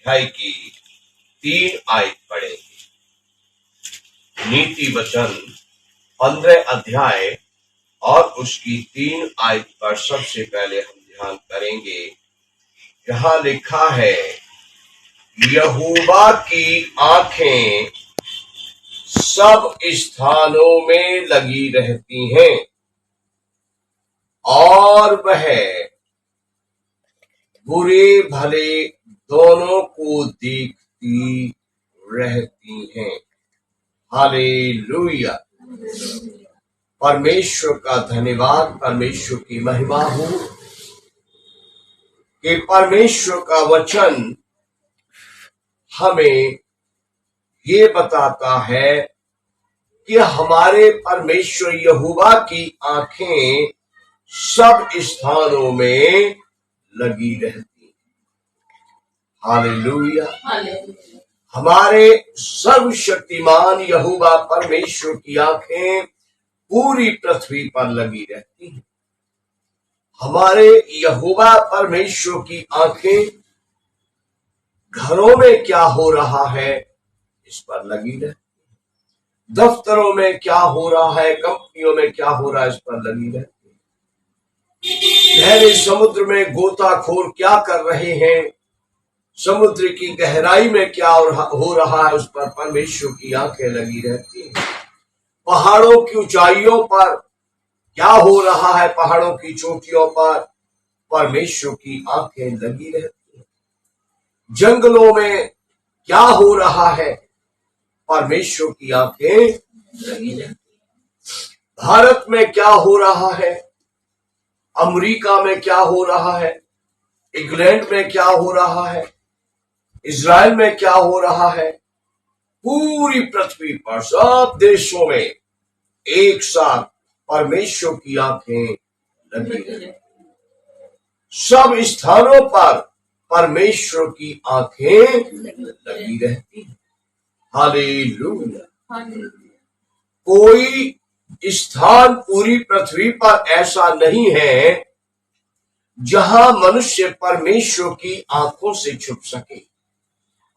अध्याय की 3 आयत पढ़ेंगे। नीति वचन 15 अध्याय और उसकी 3 आयत पर सबसे पहले हम ध्यान करेंगे। यहां लिखा है, यहोवा की आंखें सब स्थानों में लगी रहती हैं और वह बुरे भले दोनों को देखती रहती हैं। हालेलुया। परमेश्वर का धन्यवाद, परमेश्वर की महिमा हो कि परमेश्वर का वचन हमें ये बताता है कि हमारे परमेश्वर यहोवा की आंखें सब स्थानों में लगी रहती हैं। हालेलुया। हमारे सर्वशक्तिमान यहोवा परमेश्वर की आंखें पूरी पृथ्वी पर लगी रहती हैं। हमारे यहोवा परमेश्वर की आंखें घरों में क्या हो रहा है इस पर लगी रहती है। दफ्तरों में क्या हो रहा है, कंपनियों में क्या हो रहा है इस पर लगी रहती है। गहरे समुद्र में गोताखोर क्या कर रहे हैं, समुद्र की गहराई में क्या हो रहा है उस पर परमेश्वर की आंखें लगी रहती हैं। पहाड़ों की ऊंचाइयों पर क्या हो रहा है, पहाड़ों की चोटियों पर परमेश्वर की आंखें लगी रहती हैं। जंगलों में क्या हो रहा है, परमेश्वर की आंखें लगी रहती हैं। भारत में क्या हो रहा है, अमेरिका में क्या हो रहा है, इंग्लैंड में क्या हो रहा है, इजराइल में क्या हो रहा है, पूरी पृथ्वी पर सब देशों में एक साथ परमेश्वर की आंखें लगी रहती हैं। सब स्थानों पर परमेश्वर की आंखें लगी रहती हैं। हालेलुया। कोई स्थान पूरी पृथ्वी पर ऐसा नहीं है जहां मनुष्य परमेश्वर की आंखों से छुप सके।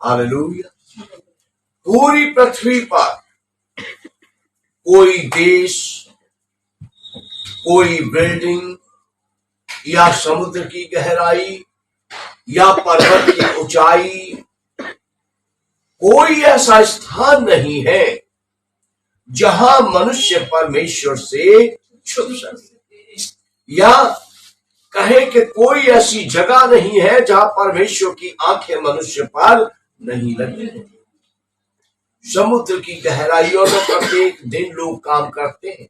हालेलुया। पूरी पृथ्वी पर कोई देश, कोई बिल्डिंग या समुद्र की गहराई या पर्वत की ऊंचाई, कोई ऐसा स्थान नहीं है जहां मनुष्य परमेश्वर से छुप सके, या कहे कि कोई ऐसी जगह नहीं है जहां परमेश्वर की आंखें मनुष्य पर नहीं लगी। समुद्र की गहराइयों में प्रत्येक दिन लोग काम करते हैं।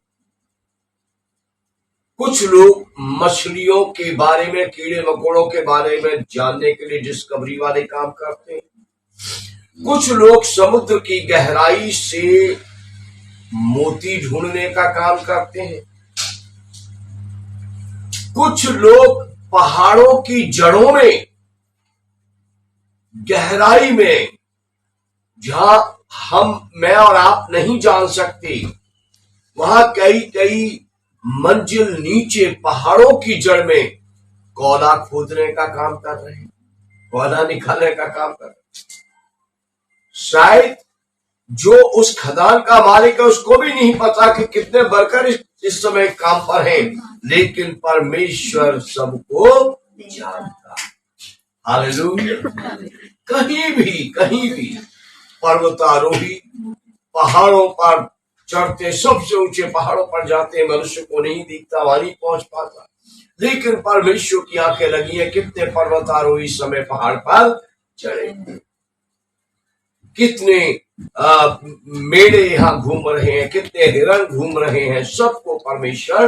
कुछ लोग मछलियों के बारे में, कीड़े मकोड़ों के बारे में जानने के लिए डिस्कवरी वाले काम करते हैं। कुछ लोग समुद्र की गहराई से मोती ढूंढने का काम करते हैं। कुछ लोग पहाड़ों की जड़ों में, गहराई में, जहां मैं और आप नहीं जान सकते, वहां कई कई मंजिल नीचे पहाड़ों की जड़ में कोयला खोदने का काम कर रहे हैं, कोयला निकालने का काम कर रहे हैं। शायद जो उस खदान का मालिक है उसको भी नहीं पता कि कितने वर्कर इस समय काम पर हैं, लेकिन परमेश्वर सबको जानता है। हालेलुया। कहीं भी पर्वतारोही पहाड़ों पर चढ़ते, सबसे ऊंचे पहाड़ों पर जाते, मनुष्य को नहीं दिखता, वहां नहीं पहुंच पाता, लेकिन परमेश्वर की आंखें लगी है। कितने पर्वतारोही इस समय पहाड़ पर चढ़े, कितने मेढ़े यहां घूम रहे हैं, कितने हिरण घूम रहे हैं, सबको परमेश्वर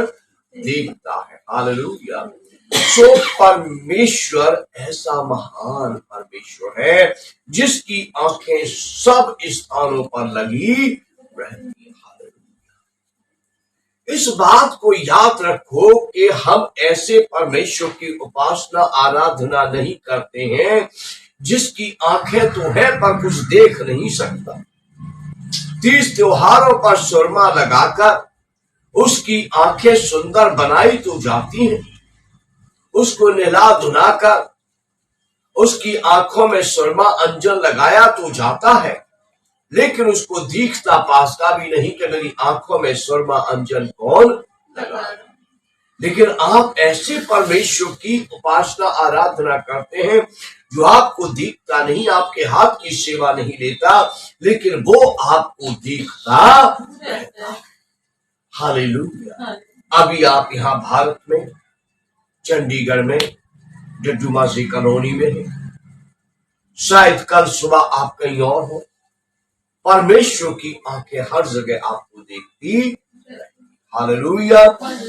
देखता है। हालेलुया। सो परमेश्वर ऐसा महान परमेश्वर है जिसकी आंखें सब स्थानों पर लगी रहती है। इस बात को याद रखो कि हम ऐसे परमेश्वर की उपासना आराधना नहीं करते हैं जिसकी आंखें तो है पर कुछ देख नहीं सकता। 30 त्योहारों पर सुरमा लगाकर उसकी आंखें सुंदर बनाई तो जाती हैं, उसको नहला धुलाकर उसकी आंखों में सुरमा अंजन लगाया तो जाता है, लेकिन उसको दिखता पास का भी नहीं कि मेरी आंखों में सुरमा अंजन कौन लगा। लेकिन आप ऐसे परमेश्वर की उपासना आराधना करते हैं जो आपको दिखता नहीं, आपके हाथ की सेवा नहीं लेता, लेकिन वो आपको दिखता रहता। हालेलुया। अभी आप यहाँ भारत में चंडीगढ़ में डड्डूमासी कॉलोनी में है, शायद कल सुबह आप कहीं और हो। परमेश्वर की आंखें हर जगह आपको देखती। हालेलुया।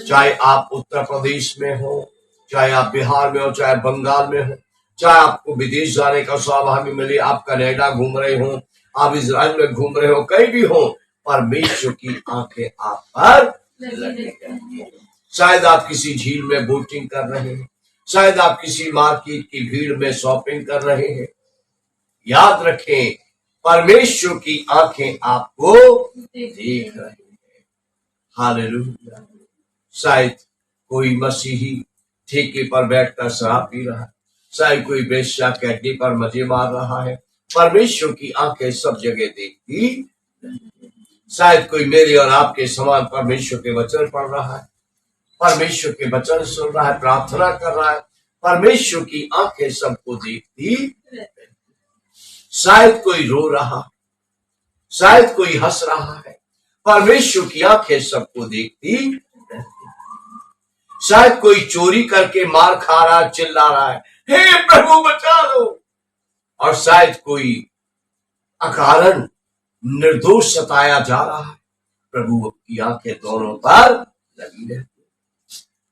चाहे आप उत्तर प्रदेश में हो, चाहे आप बिहार में हो, चाहे बंगाल में हो, चाहे आपको विदेश जाने का सौभाग्य मिले, आप कनाडा घूम रहे हो, आप इजराइल में घूम रहे हो, कहीं भी हो, परमेश्वर की आंखें आप पर लगी रहती हैं। शायद आप किसी झील में बोटिंग कर रहे हैं, शायद आप किसी मार्केट की भीड़ में शॉपिंग कर रहे हैं। याद रखें, परमेश्वर की आंखें आपको देख रही हैं। हालेलुया। शायद कोई मसीही ठेके पर बैठकर शराब पी रहा है, शायद कोई वेश्या कैदी पर मजे मार रहा है, परमेश्वर की आंखें सब जगह देखती। शायद कोई मेरे और आपके समान परमेश्वर के वचन पढ़ रहा है, परमेश्वर के वचन सुन रहा है, प्रार्थना कर रहा है, परमेश्वर की आंखें सबको देखती। शायद कोई रो रहा, शायद कोई हंस रहा है, परमेश्वर की आंखें सबको देखती। शायद कोई चोरी करके मार खा रहा, चिल्ला रहा है, हे प्रभु बचा लो, और शायद कोई अकारण निर्दोष सताया जा रहा है, प्रभु की आंखें दोनों पर लगी रहती।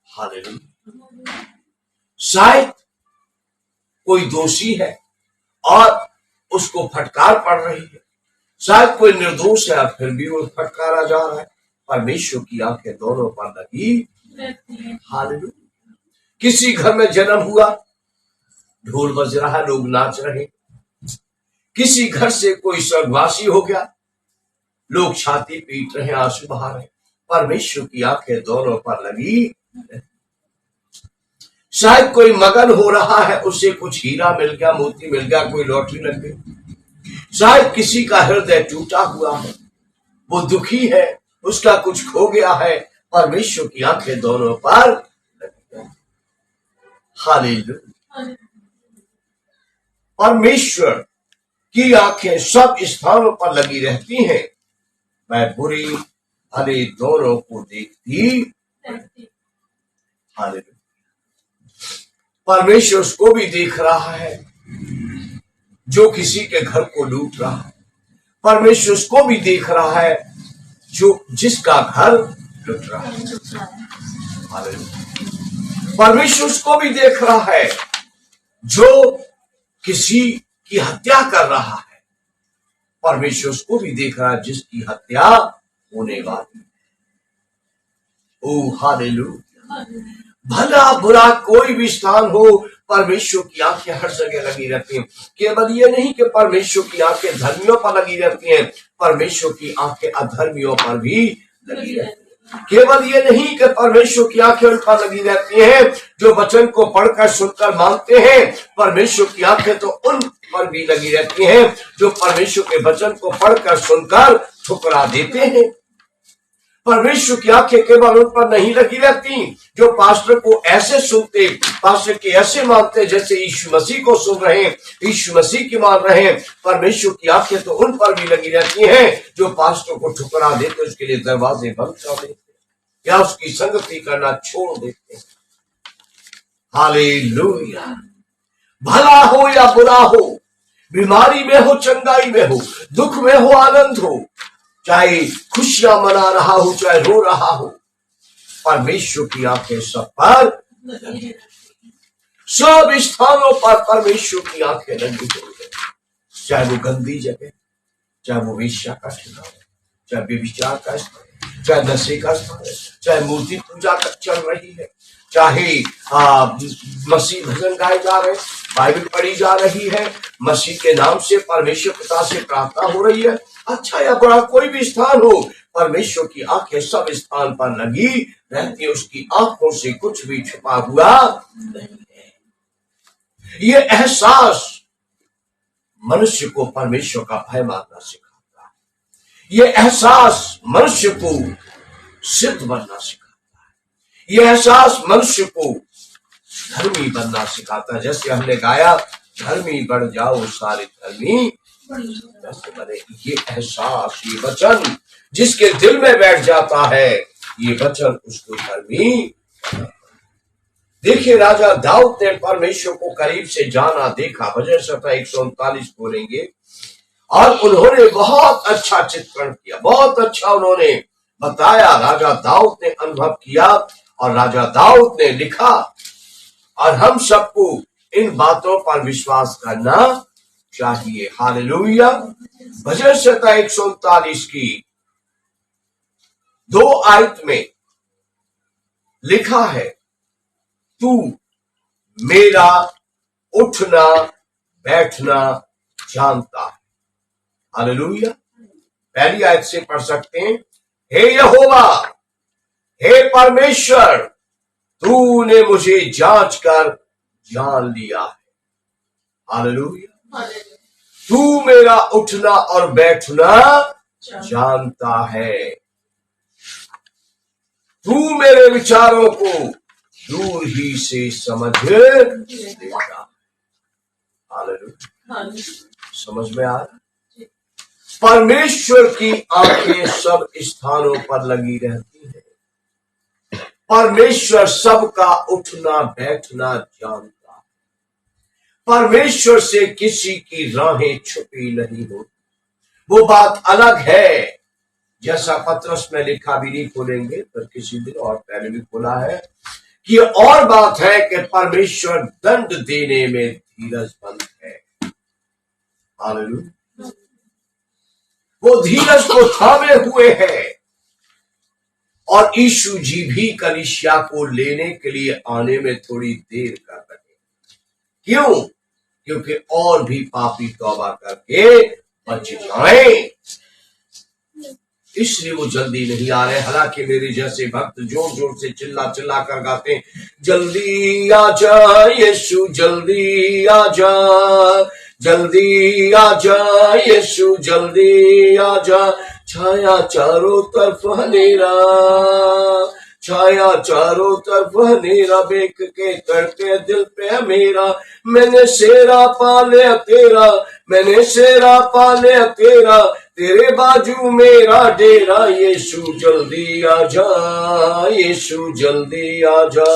हालेलुया। शायद कोई दोषी है और उसको फटकार पड़ रही है, शायद कोई निर्दोष है फिर भी वो फटकारा जा रहा है, परमेश्वर की आंखें दोनों पर लगी। हालेलुया। किसी घर में जन्म हुआ, ढोल बज रहा, लोग नाच रहे। किसी घर से कोई स्वर्गवासी हो गया, लोग छाती पीट रहे, आंसू बहा रहे, परमेश्वर की आंखें दोनों पर लगी। शायद कोई मगन हो रहा है, उसे कुछ हीरा मिल गया, मोती मिल गया, कोई लॉटरी लग गई। शायद किसी का हृदय टूटा हुआ है, वो दुखी है, उसका कुछ खो गया है, परमेश्वर की आंखें दोनों पर लगी। हालेलुया। परमेश्वर की आंखें सब स्थानों पर लगी रहती हैं, मैं बुरी भले दोनों को देखती। हालेलुया। परमेश्वर उसको भी देख रहा है जो किसी के घर को लूट रहा है, परमेश्वर उसको भी देख रहा है जो जिसका घर लूट रहा है। हालेलुया। परमेश्वर उसको भी देख रहा है जो किसी की हत्या कर रहा है, परमेश्वर उसको भी देख रहा है जिसकी हत्या होने वाली है। ओ हालेलुया। भला बुरा कोई भी स्थान हो, परमेश्वर की आंखें हर जगह लगी रहती हैं। केवल ये नहीं कि परमेश्वर की आंखें धर्मियों पर लगी रहती हैं, परमेश्वर की आंखें अधर्मियों पर भी लगी रहती हैं। केवल ये नहीं कि परमेश्वर की आंखें उन पर लगी रहती हैं जो वचन को पढ़कर सुनकर मानते हैं, परमेश्वर की आंखें तो उन पर भी लगी रहती हैं जो परमेश्वर के वचन को पढ़कर सुनकर ठुकरा देते हैं। परमेश्वर की आंखें केवल उन पर नहीं लगी रहती जो पास्टर को ऐसे सुनते, पास्टर के ऐसे मानते जैसे यीशु मसीह को सुन रहे हैं, यीशु मसीह की मान रहे हैं। परमेश्वर की आंखें तो उन पर भी लगी रहती हैं जो पास्टर को ठुकरा देते, उसके लिए दरवाजे बंद कर देते या उसकी संगति करना छोड़ देते। हालेलुया। भला हो या बुरा हो, बीमारी में हो चंगाई में हो, दुख में हो आनंद हो, चाहे खुशियां मना रहा हो चाहे रो रहा हो, परमेश्वर की आंखें सब पर, सब स्थानों पर परमेश्वर की आंखें लगी हुई है। चाहे वो गंदी जगह, चाहे वो वेश्या का ठिकाना, चाहे व्यभिचार का स्थान, चाहे नशे का स्थान है, चाहे मूर्ति पूजा का चल रही है, चाहे मसीह भजन गाए जा रहे, बाइबल पढ़ी जा रही है, मसीह के नाम से परमेश्वर पिता से प्रार्थना हो रही है, अच्छा या बुरा कोई भी स्थान हो, परमेश्वर की आंखें सब स्थान पर लगी रहती है। उसकी आंखों से कुछ भी छुपा हुआ नहीं है। ये एहसास मनुष्य को परमेश्वर का भय मानना सिखाता है। ये एहसास मनुष्य को सिद्ध बनना सिखाता है। ये एहसास मनुष्य को धर्मी बनना सिखाता है। जैसे हमने गाया, धर्मी बढ़ जाओ सारे धर्मी बने। ये एहसास, ये वचन जिसके दिल में बैठ जाता है, ये वचन उसको धर्मी। देखिए, राजा दाऊद ने परमेश्वर को करीब से जाना, देखा। भजन संहिता 139 बोलेंगे, और उन्होंने बहुत अच्छा चित्रण किया, बहुत अच्छा उन्होंने बताया। राजा दाऊद ने अनुभव किया और राजा दाऊद ने लिखा, और हम सबको इन बातों पर विश्वास करना चाहिए। हालेलुया। भजन संहिता 139 की 2 आयत में लिखा है, तू मेरा उठना बैठना जानता है। हालेलुया। पहली आयत से पढ़ सकते हैं, हे यहोवा, हे परमेश्वर, तूने मुझे जांच कर जान लिया है। हालेलुया। तू मेरा उठना और बैठना जानता है। तू मेरे विचारों को दूर ही से समझ लेता। हालेलुया। समझ में आ रहा? परमेश्वर की आंखें सब स्थानों पर लगी रहती हैं। परमेश्वर सबका उठना बैठना जानता है। परमेश्वर से किसी की राहें छुपी नहीं होती। वो बात अलग है, जैसा पत्रस में लिखा, भी नहीं खोलेंगे पर किसी दिन और पहले भी खोला है, कि और बात है कि परमेश्वर दंड देने में धीरजमंद है। हालेलुया। वो धीरज को थामे हुए है। और यीशु जी भी कलीसिया को लेने के लिए आने में थोड़ी देर कर रहे हैं। क्यों? क्योंकि और भी पापी तौबा करके बच जाएं, इसलिए वो जल्दी नहीं आ रहे। हालांकि मेरे जैसे भक्त जोर जोर से चिल्ला चिल्ला कर गाते हैं, जल्दी आ जा यीशु, जल्दी आ जा, जल्दी आ जा यीशु, जल्दी आ जा। छाया चारों तरफ अंधेरा, छाया चारों तरफ अंधेरा, बेक के तड़के दिल पे मेरा। मैंने सेरा पाले तेरा, मैंने सेरा पाले तेरा, तेरे बाजू मेरा डेरा। यीशु जल्दी आ जा, यीशु जल्दी आ जा,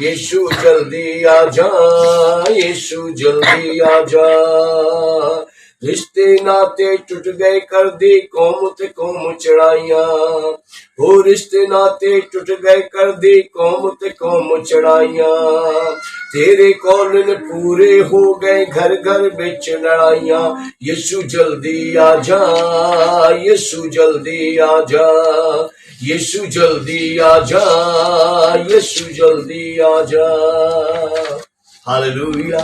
यीशु जल्दी आ जा, यीशु जल्दी आ जा। रिश्ते नाते टूट गए, कर दी कौम ते कौम चढ़ाइयां। हो रिश्ते नाते टूट गए, कर दी कौम ते कौम चढ़ाइयां। तेरे कौलन पूरे हो गए, घर घर बिच लड़ाइयां। यीशु जल्दी आ जा, यीशु जल्दी आ जा, यीशु जल्दी आ जा, यीशु जल्दी आ जा। हालेलुया।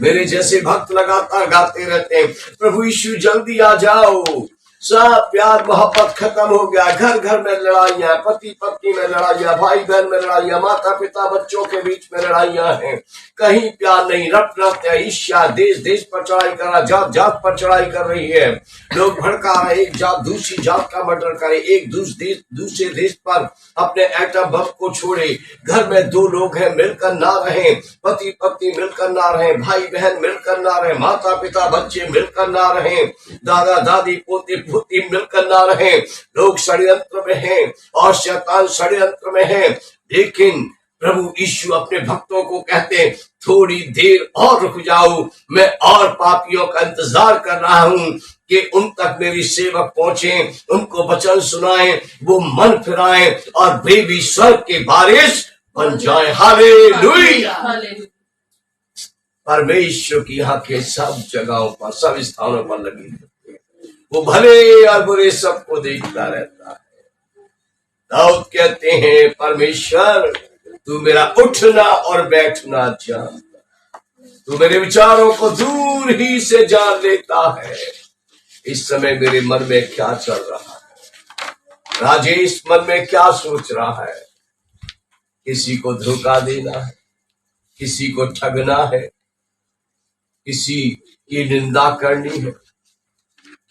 मेरे जैसे भक्त लगातार गाते रहते हैं, प्रभु यीशु जल्दी आ जाओ। सब प्यार मोहब्बत खत्म हो गया, घर घर में लड़ाइयां, पति पत्नी में लड़ाइयां, भाई बहन में लड़ाइयां, माता पिता बच्चों के बीच में लड़ाइयां हैं। कहीं प्यार नहीं, रट रट ईर्ष्या, देश देश पर चढ़ाई कर रहा, जात जात पर चढ़ाई कर रही है। लोग भड़का रहे, एक जात दूसरी जात का मर्डर करे, एक दूसरे देश पर अपने एटम बम को छोड़े। घर में 2 लोग हैं, मिलकर ना रहे, पति पत्नी मिलकर ना रहे, भाई बहन मिलकर ना रहे, माता पिता बच्चे मिलकर ना रहे, दादा दादी पोते पोती मिलकर ना रहे। लोग षड्यंत्र में हैं और शैतान षड्यंत्र में है। लेकिन प्रभु यीशु अपने भक्तों को कहते हैं, थोड़ी देर और रुक जाओ, मैं और पापियों का इंतजार कर रहा हूं कि उन तक मेरी सेवक पहुंचे, उनको वचन सुनाएं, वो मन फिराएं और बेबी स्वर्ग की बारिश बन जाए। हालेलुया। परमेश्वर की आंखें सब जगहों पर, सब स्थानों पर लगी रहती है। वो भले और बुरे सबको देखता रहता है। दाऊद कहते हैं, परमेश्वर तू मेरा उठना और बैठना जानता, तू मेरे विचारों को दूर ही से जान लेता है। इस समय मेरे मन में क्या चल रहा है, राजेश मन में क्या सोच रहा है? किसी को धोखा देना है, किसी को ठगना है, किसी की निंदा करनी है,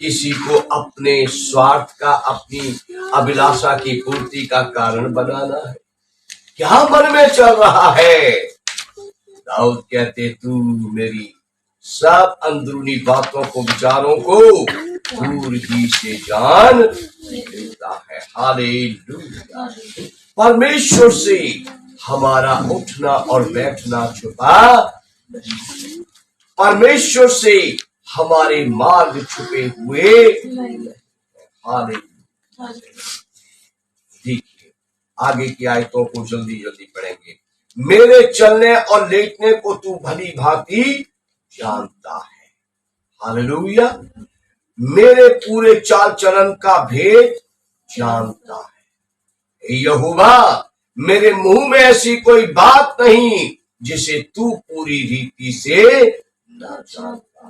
किसी को अपने स्वार्थ का, अपनी अभिलाषा की पूर्ति का कारण बनाना है। क्या मन में चल रहा है? दाऊद कहते, तू मेरी सब अंदरूनी बातों को, विचारों को दूर ही से जान लेता है। हालेलुया। परमेश्वर से हमारा उठना और बैठना छुपा नहीं। परमेश्वर से हमारे मार्ग छुपे हुए नहीं। हालेलुया। देखिए आगे की आयतों को जल्दी जल्दी पढ़ेंगे। मेरे चलने और लेटने को तू भली भांति जानता है। हालेलुया। मेरे पूरे चाल चलन का भेद जानता है। यहोवा, मेरे मुंह में ऐसी कोई बात नहीं जिसे तू पूरी रीति से न जानता।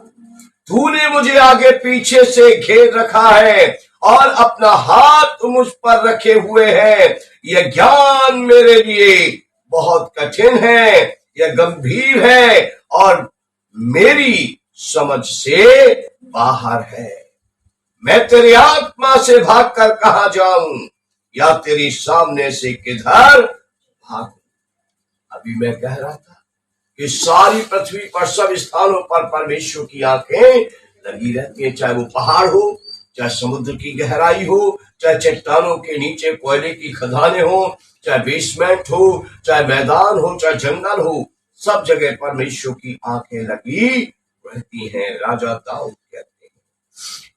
तूने मुझे आगे पीछे से घेर रखा है और अपना हाथ मुझ पर रखे हुए है। यह ज्ञान मेरे लिए बहुत कठिन है, यह गंभीर है और मेरी समझ से बाहर है। मैं तेरी आत्मा से भागकर कहां जाऊं, या तेरी सामने से किधर भागूं। अभी मैं कह रहा था कि सारी पृथ्वी पर, सब स्थानों पर परमेश्वर की आंखें लगी रहती है। चाहे वो पहाड़ हो, चाहे समुद्र की गहराई हो, चाहे चट्टानों के नीचे कोयले की खदानें हो, चाहे बेसमेंट हो, चाहे मैदान हो, चाहे जंगल हो, सब जगह परमेश्वर की आंखें लगी रहती हैं। राजा दाऊद कहते हैं,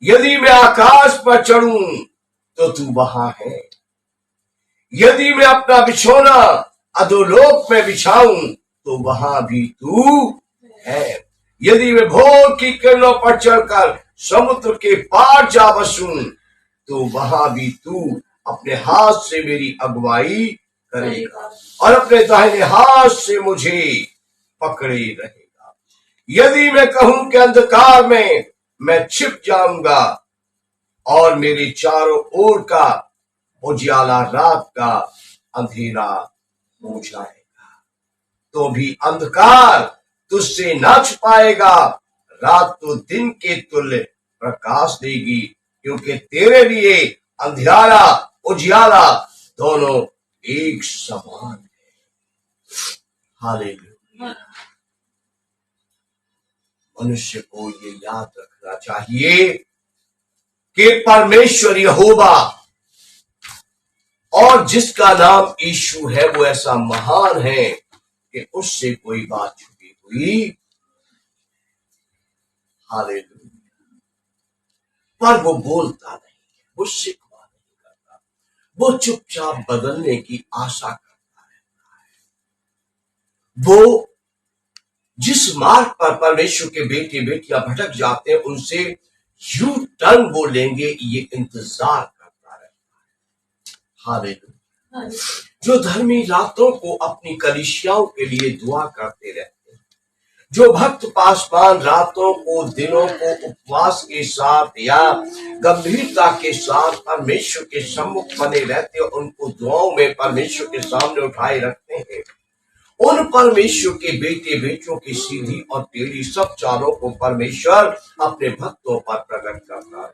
यदि मैं आकाश पर चढ़ूं तो तू वहां है, यदि मैं अपना बिछौना अधोलोक में बिछाऊं तो वहां भी तू है, यदि मैं भोर की किरणों पर चढ़कर समुद्र के पार जा बसूं तो वहां भी तू अपने हाथ से मेरी अगुवाई करेगा और अपने दाहिने हाथ से मुझे पकड़े रहेगा। यदि मैं कहूं कि अंधकार में मैं छिप जाऊंगा और मेरे चारों ओर का उजियाला रात का अंधेरा हो जाएगा, तो भी अंधकार तुझसे न छुपाएगा। रात तो दिन के तुल्य प्रकाश देगी, क्योंकि तेरे लिए अंधियारा उजियाला दोनों एक समान है। हालेलुया। मनुष्य को ये याद रखना चाहिए कि परमेश्वर यहोवा और जिसका नाम यीशु है वो ऐसा महान है कि उससे कोई बात छुपी हुई। हालेलुया। पर वो बोलता नहीं, वो शिकवा नहीं करता, वो चुपचाप बदलने की आशा करता है। वो जिस मार्ग पर परमेश्वर के बेटे बेटियां भटक जाते हैं उनसे यू टर्न वो लेंगे, ये इंतजार करता रहता है। हालेलुया। जो धर्मी रातों को अपनी कलीसियाओं के लिए दुआ करते रहते हैं, जो भक्त पासवान रातों को, दिनों को उपवास के साथ या गंभीरता के साथ परमेश्वर के सम्मुख बने रहते हैं, उनको दुआओं में परमेश्वर के सामने उठाए रखते हैं, उन परमेश्वर के बेटे बेटियों की सीधी और टेढ़ी सब चालों को परमेश्वर अपने भक्तों पर प्रकट करता है।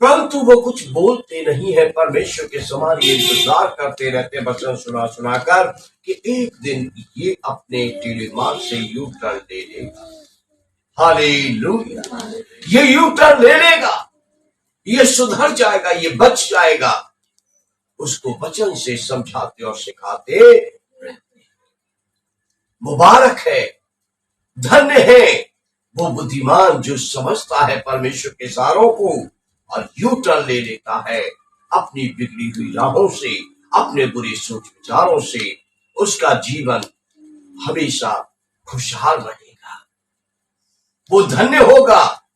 परंतु वो कुछ बोलते नहीं है, परमेश्वर के समान ये इंतजार करते रहते वचन सुना सुनाकर कि एक दिन ये अपने टेढ़े मार्ग से यू टर्न ले लेगा। हालेलुया। ये यू टर्न ले लेगा, ये सुधर जाएगा, ये बच जाएगा। उसको वचन से समझाते और सिखाते रहते। मुबारक है, धन्य है वो बुद्धिमान जो समझता है परमेश्वर के सारों को और यू टर्न ले लेता है अपनी बिगड़ी हुई राहों से, अपने बुरे सोच विचारों से। उसका जीवन हमेशा खुशहाल रहेगा, वो धन्य होगा,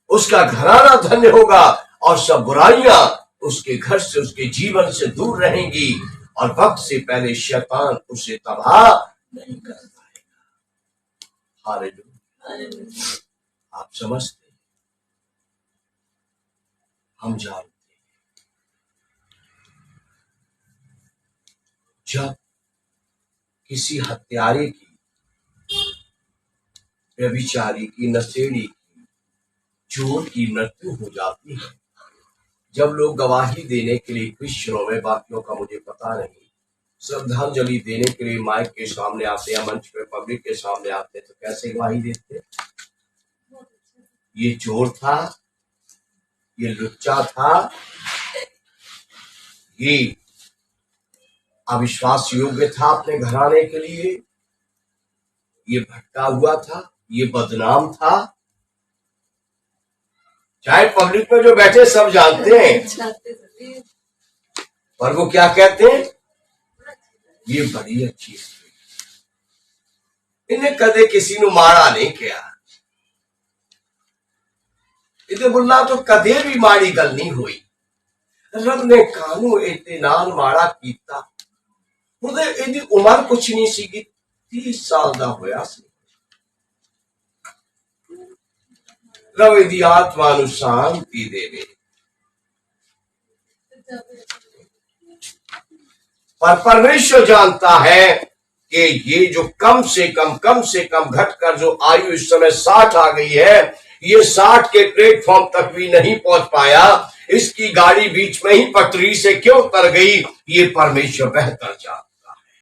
उसका घराना धन्य होगा और सब बुराइयां उसके घर से, उसके जीवन से दूर रहेंगी और वक्त से पहले शैतान उसे तबाह नहीं कर पाएगा। हालेलुया। आप समझते हैं, हम जानते हैं, जब किसी हत्यारे की व्यभिचारी की, नशेड़ी की, चोर की मृत्यु हो जाती है। जब लोग गवाही देने के लिए क्रिश्चियनों में, बाकियों का मुझे पता नहीं, श्रद्धांजलि देने के लिए माइक के सामने आते हैं, मंच पे पब्लिक के सामने आते हैं, तो कैसे गवाही देते हैं? ये चोर था, ये लुच्चा था, ये अविश्वास योग्य था अपने घराने के लिए, ये भटका हुआ था, ये बदनाम था। चाहे पब्लिक में जो बैठे सब जानते हैं, पर वो क्या कहते हैं? ये बड़ी अच्छी स्त्री, इन्हें कदे किसी ने माड़ा नहीं किया, इन्हें बोलना तो कदे भी माड़ी गल नहीं हुई। रब ने कानू इतने नाल माड़ा कीता, ਉਹਦੇ ਇਹਦੀ उम्र कुछ नहीं सी, 30 साल ਦਾ ਹੋਇਆ ਸੀ। रब ਇਹਦੀ आत्मा ਨੂੰ शांति देवे। पर परमेश्वर जानता है कि ये जो कम से कम घटकर जो आयु इस समय 60 आ गई है, ये 60 के प्लेटफॉर्म तक भी नहीं पहुंच पाया, इसकी गाड़ी बीच में ही पटरी से क्यों उतर गई, ये परमेश्वर बेहतर जानता।